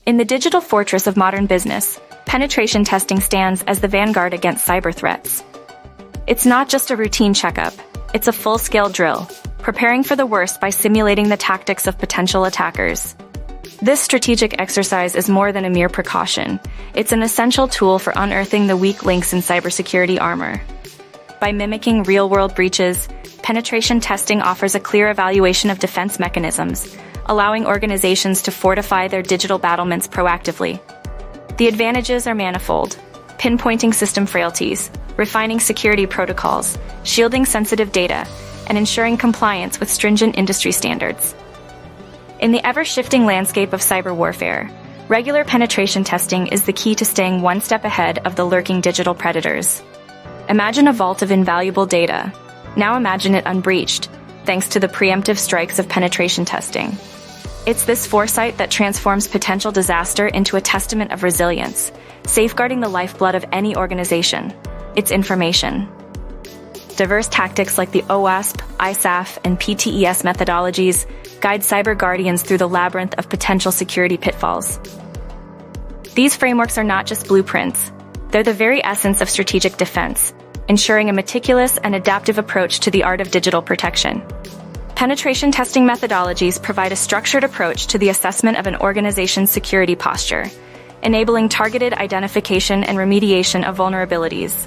In the digital fortress of modern business, penetration testing stands as the vanguard against cyber threats. It's not just a routine checkup, it's a full-scale drill, preparing for the worst by simulating the tactics of potential attackers. This strategic exercise is more than a mere precaution. It's an essential tool for unearthing the weak links in cybersecurity armor. By mimicking real-world breaches, penetration testing offers a clear evaluation of defense mechanisms, allowing organizations to fortify their digital battlements proactively. The advantages are manifold: pinpointing system frailties, refining security protocols, shielding sensitive data, and ensuring compliance with stringent industry standards. In the ever-shifting landscape of cyber warfare, regular penetration testing is the key to staying one step ahead of the lurking digital predators. Imagine a vault of invaluable data. Now imagine it unbreached, thanks to the preemptive strikes of penetration testing. It's this foresight that transforms potential disaster into a testament of resilience, safeguarding the lifeblood of any organization: its information. Diverse tactics like the OWASP, ISSAF, and PTES methodologies guide cyber guardians through the labyrinth of potential security pitfalls. These frameworks are not just blueprints, they're the very essence of strategic defense, ensuring a meticulous and adaptive approach to the art of digital protection. Penetration testing methodologies provide a structured approach to the assessment of an organization's security posture, enabling targeted identification and remediation of vulnerabilities.